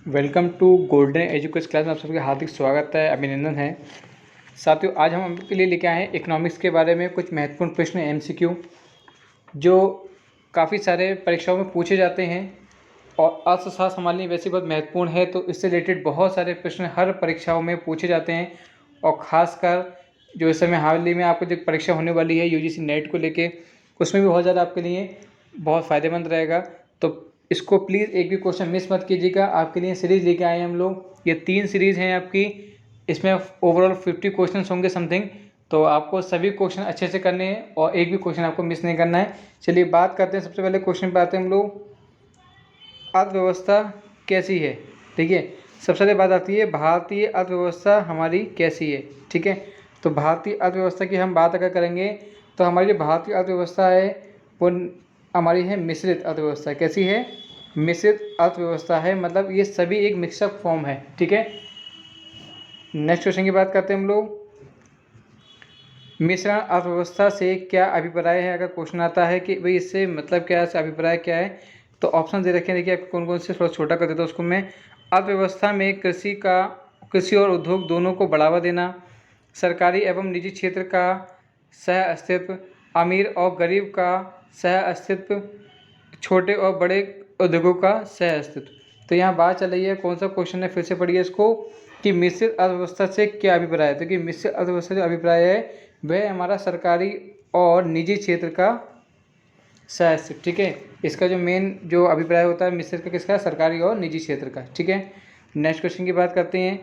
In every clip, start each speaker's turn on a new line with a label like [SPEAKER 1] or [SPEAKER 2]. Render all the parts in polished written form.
[SPEAKER 1] Welcome to golden education class में आप सबके हार्दिक स्वागत है, अभिनंदन है। साथियों, आज हम आपके लिए लेके आए हैं इकोनॉमिक्स के बारे में कुछ महत्वपूर्ण प्रश्न एमसीक्यू जो काफ़ी सारे परीक्षाओं में पूछे जाते हैं और अर्थशास्त्र हमारे लिए वैसे बहुत महत्वपूर्ण है, तो इससे रिलेटेड बहुत सारे प्रश्न हर परीक्षाओं में पूछे जाते हैं। और ख़ासकर जो इस समय हाल ही में आपको जो परीक्षा होने वाली है यूजीसी नेट को लेके, उसमें भी बहुत ज़्यादा आपके लिए बहुत फ़ायदेमंद रहेगा। तो इसको प्लीज़ एक भी क्वेश्चन मिस मत कीजिएगा। आपके लिए सीरीज़ लेके आए हैं हम लोग, ये 3 सीरीज़ हैं आपकी। इसमें ओवरऑल 50 क्वेश्चन होंगे समथिंग, तो आपको सभी क्वेश्चन अच्छे से करने हैं और एक भी क्वेश्चन आपको मिस नहीं करना है। चलिए बात करते हैं, सबसे पहले क्वेश्चन पे आते हैं हम लोग। अर्थव्यवस्था कैसी है? ठीक है, सबसे पहले बात आती है भारतीय अर्थव्यवस्था हमारी कैसी है। ठीक है, तो भारतीय अर्थव्यवस्था की हम बात अगर करेंगे तो हमारी जो भारतीय अर्थव्यवस्था है वो हमारी है मिश्रित अर्थव्यवस्था। कैसी है? मिश्रित अर्थव्यवस्था है, मतलब ये सभी एक मिक्सअप फॉर्म है। ठीक है, नेक्स्ट क्वेश्चन की बात करते हैं हम लोग। मिश्रण अर्थव्यवस्था से क्या अभिप्राय है? अगर क्वेश्चन आता है कि भाई इससे मतलब क्या है, इससे अभिप्राय क्या है, तो ऑप्शन दे रखे हैं। देखिए कौन कौन से, थोड़ा छोटा कर देता हूँ उसको मैं। अर्थव्यवस्था में कृषि और उद्योग दोनों को बढ़ावा देना, सरकारी एवं निजी क्षेत्र का सह अस्तित्व, अमीर और गरीब का सह अस्तित्व, छोटे और बड़े उद्योगों का सह अस्तित्व। तो यहाँ बात चल रही है, कौन सा क्वेश्चन है, फिर से पढ़िए इसको, कि मिश्रित अर्थव्यवस्था से क्या अभिप्राय है। तो कि मिश्रित अर्थव्यवस्था जो अभिप्राय है वह हमारा सरकारी और निजी क्षेत्र का सह अस्तित्व। ठीक है, इसका जो मेन जो अभिप्राय होता है मिश्रित का, किसका? सरकारी और निजी क्षेत्र का। ठीक है, नेक्स्ट क्वेश्चन की बात करते हैं।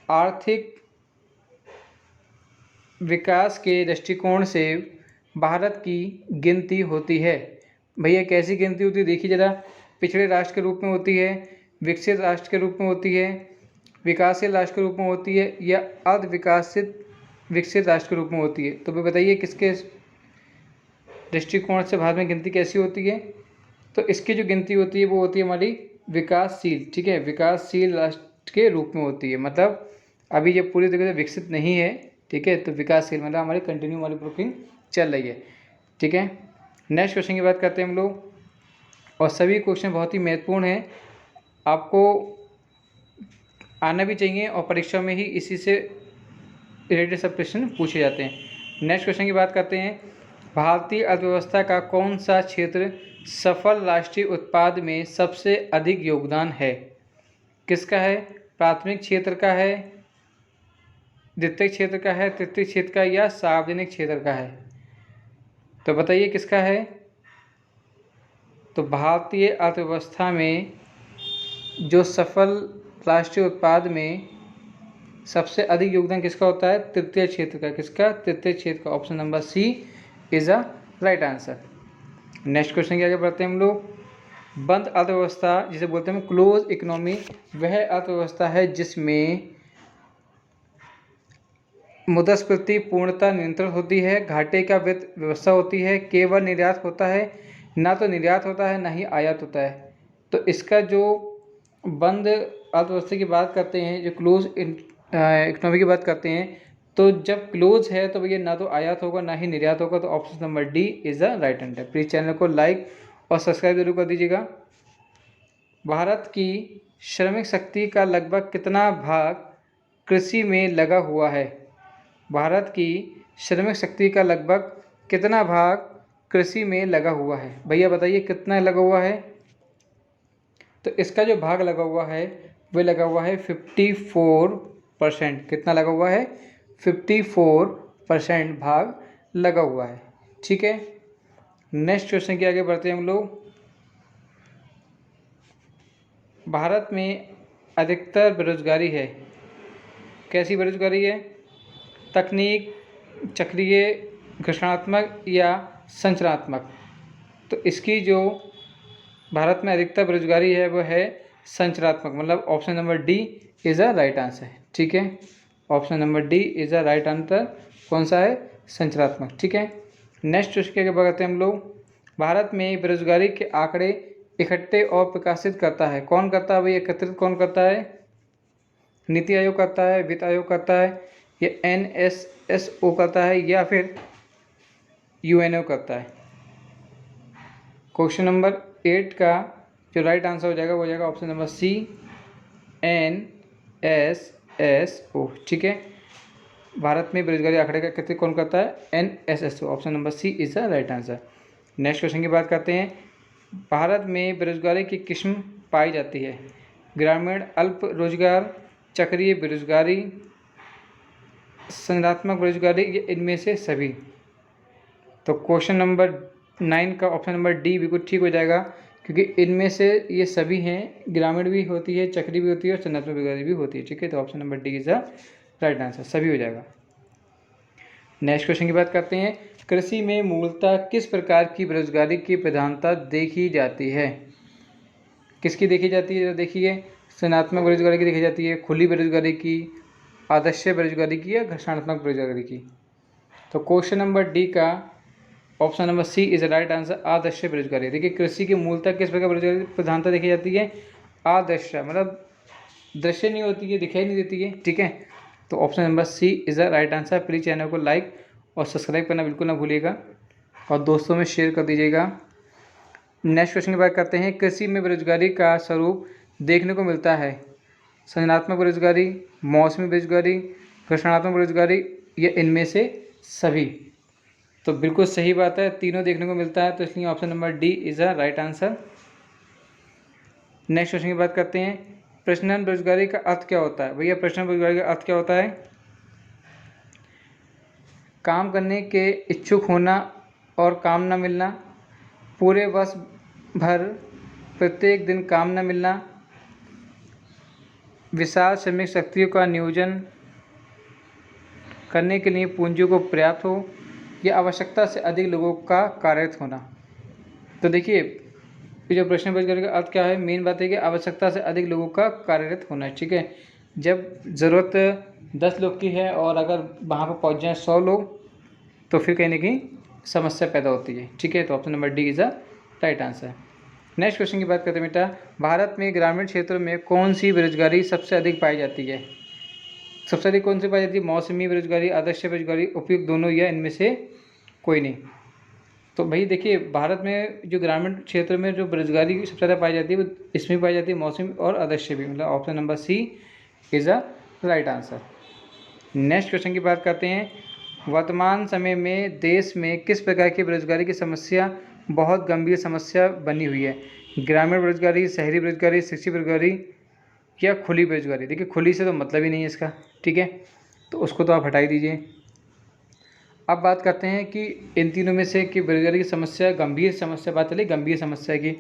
[SPEAKER 1] आर्थिक विकास के दृष्टिकोण से भारत की गिनती होती है। भैया कैसी गिनती होती है? देखिए ज़रा, पिछड़े राष्ट्र के रूप में होती है, विकसित राष्ट्र के रूप में होती है, विकासशील राष्ट्र के रूप में होती है, या अर्ध विकसित विकसित राष्ट्र के रूप में होती है। तो फिर बताइए किसके दृष्टिकोण से भारत में गिनती कैसी होती है? तो इसकी जो गिनती होती है वो होती है हमारी विकासशील। ठीक है, विकासशील राष्ट्र के रूप में होती है, मतलब अभी ये पूरी तरीके से विकसित नहीं है। ठीक है, तो विकासशील मतलब हमारी कंटिन्यू हमारी प्रूफिंग चल रही है। ठीक है, नेक्स्ट क्वेश्चन की बात करते हैं हम लोग, और सभी क्वेश्चन बहुत ही महत्वपूर्ण हैं, आपको आना भी चाहिए और परीक्षा में ही इसी से रिलेटेड सब प्रश्न पूछे जाते हैं। नेक्स्ट क्वेश्चन की बात करते हैं। भारतीय अर्थव्यवस्था का कौन सा क्षेत्र सफल राष्ट्रीय उत्पाद में सबसे अधिक योगदान है? किसका है? प्राथमिक क्षेत्र का है, द्वितीय क्षेत्र का है, तृतीय क्षेत्र का, या सार्वजनिक क्षेत्र का है? तो बताइए किसका है? तो भारतीय अर्थव्यवस्था में जो सफल राष्ट्रीय उत्पाद में सबसे अधिक योगदान किसका होता है? तृतीय क्षेत्र का। किसका? तृतीय क्षेत्र का। Option number C is a right answer. Next question के आगे बढ़ते हैं हम लोग। बंद अर्थव्यवस्था जिसे बोलते हैं क्लोज इकोनॉमी, वह अर्थव्यवस्था है जिसमें मुद्रास्फीति पूर्णतः नियंत्रण होती है, घाटे का वित्त व्यवस्था होती है, केवल निर्यात होता है, ना तो निर्यात होता है ना ही आयात होता है। तो इसका जो बंद अर्थव्यवस्था की बात करते हैं, जो क्लोज इकोनॉमी की बात करते हैं, तो जब क्लोज है तो भैया ना तो आयात होगा ना ही निर्यात होगा। तो option number D is the right answer. Please channel को लाइक और सब्सक्राइब जरूर कर दीजिएगा। भारत की श्रमिक शक्ति का लगभग कितना भाग कृषि में लगा हुआ है? भारत की श्रमिक शक्ति का लगभग कितना भाग कृषि में लगा हुआ है? भैया बताइए कितना लगा हुआ है? तो इसका जो भाग लगा हुआ है वह लगा हुआ है 54%। कितना लगा हुआ है? 54% भाग लगा हुआ है। ठीक है, नेक्स्ट क्वेश्चन के आगे बढ़ते हैं हम लोग। भारत में अधिकतर बेरोजगारी है, कैसी बेरोजगारी है? तकनीक, चक्रीय, घर्षणात्मक या संरचनात्मक? तो इसकी जो भारत में अधिकतर बेरोजगारी है वो है संरचनात्मक, मतलब option number D is a right answer. ठीक है, option number D is a right answer. कौन सा है? संरचनात्मक। ठीक है, नेक्स्ट उसके आगे बढ़ते हैं हम लोग। भारत में बेरोजगारी के आंकड़े इकट्ठे और प्रकाशित करता है, कौन करता है भाई? एकत्रित कौन करता है? नीति आयोग करता है, वित्त आयोग करता है, या NSSO करता है, या फिर UNO करता है? क्वेश्चन नंबर 8 का जो राइट आंसर हो जाएगा वो हो जाएगा ऑप्शन नंबर सी, NSSO। ठीक है, भारत में बेरोजगारी आंकड़े का एकत्रित कौन करता है? NSSO। Option number C is the right answer. Next question की बात करते हैं। भारत में बेरोजगारी की किस्म पाई जाती है? ग्रामीण, अल्प रोजगार, चक्रीय बेरोजगारी, संगठनात्मक बेरोजगारी, ये इनमें से सभी। तो क्वेश्चन नंबर 9 का ऑप्शन नंबर डी बिल्कुल ठीक हो जाएगा, क्योंकि इनमें से ये सभी हैं। ग्रामीण भी होती है, चक्री भी होती है और संगठनात्मक बेरोजगारी भी होती है। ठीक है, तो option number D is the right answer, सभी हो जाएगा। नेक्स्ट क्वेश्चन की बात करते हैं। कृषि में मूलतः किस प्रकार की बेरोजगारी की प्रधानता देखी जाती है? किसकी देखी जाती है? तो देखिए, संगठनात्मक बेरोजगारी की देखी जाती है, खुली बेरोजगारी की, आदर्श बेरोजगारी की, या घर्षणात्मक बेरोजगारी की। तो क्वेश्चन नंबर डी का option number C is the right answer, आदर्श बेरोजगारी। देखिए, कृषि की मूलतः किस प्रकार बेरोजगारी की प्रधानता देखी जाती है? आदर्श, मतलब दृश्य नहीं होती है, दिखाई नहीं देती है। ठीक है, तो option number C is the right answer. Please channel को लाइक और सब्सक्राइब करना बिल्कुल ना भूलिएगा और दोस्तों में शेयर कर दीजिएगा। नेक्स्ट क्वेश्चन की बात करते हैं। कृषि में बेरोजगारी का स्वरूप देखने को मिलता है? संगठनात्मक बेरोजगारी, मौसमी बेरोजगारी, घर्षणात्मक बेरोजगारी, या इनमें से सभी। तो बिल्कुल सही बात है, तीनों देखने को मिलता है, तो इसलिए option number D is the right answer. Next question की बात करते हैं। प्रजनन बेरोजगारी का अर्थ क्या होता है? भैया, प्रजनन बेरोजगारी का अर्थ क्या होता है? काम करने के इच्छुक होना और काम न मिलना, पूरे वर्ष भर प्रत्येक दिन काम न मिलना, विशाल श्रमिक शक्तियों का नियोजन करने के लिए पूंजी को पर्याप्त हो, या आवश्यकता से अधिक लोगों का कार्यरत होना। तो देखिए, ये जो प्रश्न बेरोजगारी का अर्थ क्या है, मेन बात है कि आवश्यकता से अधिक लोगों का कार्यरत होना है। ठीक है, जब ज़रूरत 10 लोग की है और अगर वहाँ पर पहुँच जाए 100 लोग, तो फिर कहीं ना कहीं समस्या पैदा होती है। ठीक है, तो option number D is the right answer. Next question की बात करते हैं बेटा। भारत में ग्रामीण क्षेत्रों में कौन सी बेरोजगारी सबसे अधिक पाई जाती है? सबसे अधिक कौन सी पाई जाती है? मौसमी बेरोजगारी, आदर्श बेरोजगारी, उपयुक्त दोनों, या इनमें से कोई नहीं। तो भाई देखिए, भारत में जो ग्रामीण क्षेत्र में जो बेरोजगारी सबसे ज़्यादा पाई जाती है वो इसमें पाई जाती है, मौसमी और आदर्श भी, मतलब option number C is the right answer. Next question की बात करते हैं। वर्तमान समय में देश में किस प्रकार की बेरोजगारी की समस्या बहुत गंभीर समस्या बनी हुई है? ग्रामीण बेरोजगारी, शहरी बेरोजगारी, शिक्षित बेरोजगारी, या खुली बेरोजगारी? देखिए, खुली से तो मतलब ही नहीं है इसका। ठीक है, तो उसको तो आप हटा ही दीजिए। अब बात करते हैं कि इन तीनों में से कि बेरोजगारी की समस्या गंभीर समस्या, बात चली गंभीर समस्या की।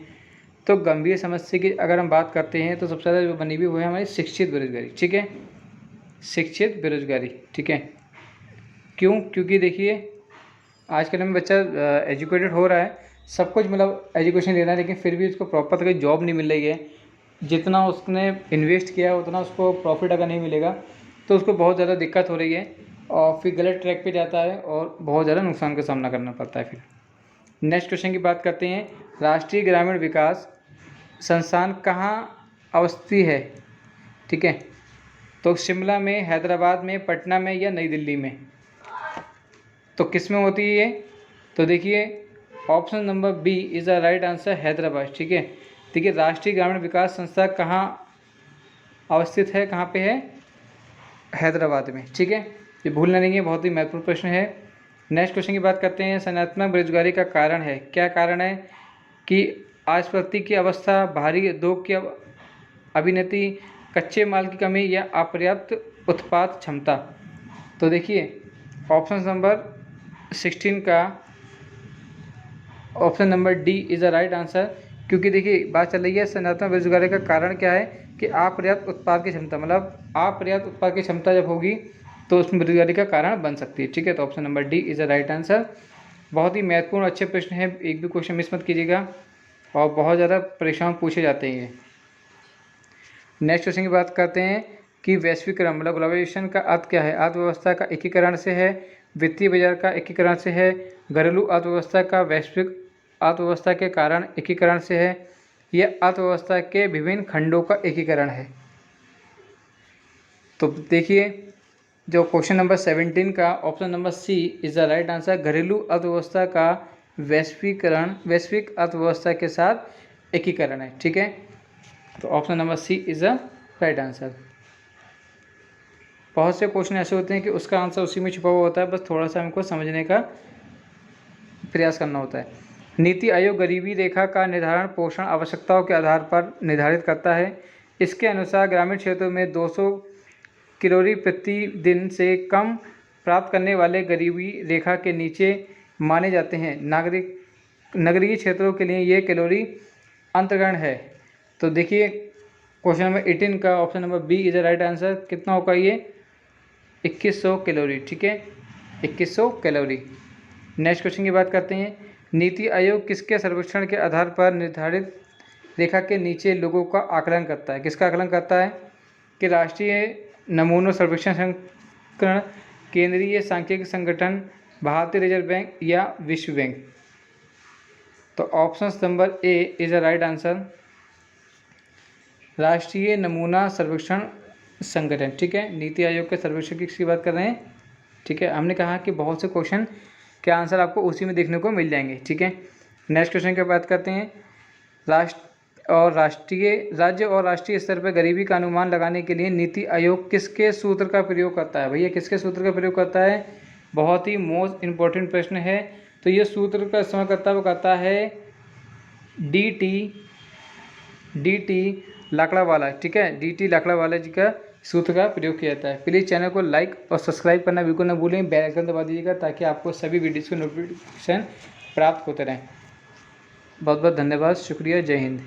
[SPEAKER 1] तो गंभीर समस्या की अगर हम बात करते हैं तो सबसे ज़्यादा जो बनी हुई वो है हमारी शिक्षित बेरोजगारी। ठीक है, शिक्षित बेरोजगारी। ठीक है, क्यों? क्योंकि देखिए, आज के टाइम में बच्चा एजुकेटेड हो रहा है, सब कुछ मतलब एजुकेशन ले रहा है, लेकिन फिर भी उसको प्रॉपर कोई जॉब नहीं मिल रही है। जितना उसने इन्वेस्ट किया है उतना उसको प्रॉफिट अगर नहीं मिलेगा तो उसको बहुत ज़्यादा दिक्कत हो रही है, और फिर गलत ट्रैक पे जाता है और बहुत ज़्यादा नुकसान का सामना करना पड़ता है फिर। नेक्स्ट क्वेश्चन की बात करते हैं। राष्ट्रीय ग्रामीण विकास संस्थान कहाँ अवस्थित है? ठीक है, तो शिमला में, हैदराबाद में, पटना में, या नई दिल्ली में? तो किस में होती है ये? तो देखिए, option number B is the right answer, Hyderabad. ठीक है, देखिए, राष्ट्रीय ग्रामीण विकास संस्था कहाँ अवस्थित है? कहाँ पे है? हैदराबाद में। ठीक है, ये भूलना नहीं है, बहुत ही महत्वपूर्ण प्रश्न है। नेक्स्ट क्वेश्चन की बात करते हैं। संगठनात्मक बेरोजगारी का कारण है? क्या कारण है? कि आपूर्ति की अवस्था, भारी उद्योग की अभिनति, कच्चे माल की कमी, या अपर्याप्त उत्पाद क्षमता? तो देखिए, ऑप्शन नंबर 16 का option number D is the right answer. क्योंकि देखिए, बात चल रही है संगठनात्मक बेरोजगारी का कारण क्या है कि अपर्याप्त उत्पाद की क्षमता, मतलब अपर्याप्त उत्पाद की क्षमता जब होगी तो उसमें बेरोजगारी का कारण बन सकती है। ठीक है, तो option number D is the right answer. बहुत ही महत्वपूर्ण अच्छे प्रश्न हैं, एक भी क्वेश्चन मिस मत कीजिएगा, और बहुत ज़्यादा परीक्षाओं में पूछे जाते हैं ये। नेक्स्ट क्वेश्चन की बात करते हैं कि वैश्वीकरण मतलब ग्लोबलाइजेशन का अर्थ क्या है? अर्थव्यवस्था का एकीकरण से है, वित्तीय बाजार का एकीकरण से है, घरेलू अर्थव्यवस्था का वैश्विक अर्थव्यवस्था के कारण एकीकरण से है, या अर्थव्यवस्था के विभिन्न खंडों का एकीकरण है? तो देखिए, जो क्वेश्चन नंबर 17 का option number C is the right answer, घरेलू अर्थव्यवस्था का वैश्वीकरण वैश्विक अर्थव्यवस्था के साथ एकीकरण है। ठीक है, तो option number C is a right answer. बहुत से क्वेश्चन ऐसे होते हैं कि उसका आंसर उसी में छुपा हुआ होता है, बस थोड़ा सा हमको समझने का प्रयास करना होता है। नीति आयोग गरीबी रेखा का निर्धारण पोषण आवश्यकताओं के आधार पर निर्धारित करता है। इसके अनुसार ग्रामीण क्षेत्रों में 200 कैलोरी प्रति दिन से कम प्राप्त करने वाले गरीबी रेखा के नीचे माने जाते हैं। नगरीय क्षेत्रों के लिए ये कैलोरी अंतर्गण है। तो देखिए क्वेश्चन नंबर 18 का option number B is the right answer. कितना होगा ये? 2100 कैलोरी। ठीक है, 2100 कैलोरी। नेक्स्ट क्वेश्चन की बात करते हैं। नीति आयोग किसके सर्वेक्षण के आधार पर निर्धारित रेखा के नीचे लोगों का आकलन करता है? किसका आकलन करता है? कि राष्ट्रीय नमूनों सर्वेक्षण संगठन, केंद्रीय सांख्यिकी संगठन, भारतीय रिजर्व बैंक या विश्व बैंक? तो option number A is a right answer, राष्ट्रीय नमूना सर्वेक्षण संगठन। ठीक है, नीति आयोग के सर्वेक्षण की बात कर रहे हैं। ठीक है, हमने कहा कि बहुत से क्वेश्चन के आंसर आपको उसी में देखने को मिल जाएंगे। ठीक है, नेक्स्ट क्वेश्चन की बात करते हैं। राज्य और राष्ट्रीय स्तर पर गरीबी का अनुमान लगाने के लिए नीति आयोग किसके सूत्र का प्रयोग करता है? भैया किसके सूत्र का प्रयोग करता है? बहुत ही मोस्ट इम्पोर्टेंट प्रश्न है। तो ये सूत्र का इस्तेमाल करता है, वो करता है डी.टी. लाकड़ावाला। ठीक है, डी.टी. लाकड़ावाला जी का सूत्र का प्रयोग किया जाता है। प्लीज़ चैनल को लाइक और सब्सक्राइब करना बिल्कुल ना भूलें, बेल आइकन दबा दीजिएगा ताकि आपको सभी वीडियोज़ के नोटिफिकेशन प्राप्त होते रहें। बहुत बहुत धन्यवाद, शुक्रिया, जय हिंद।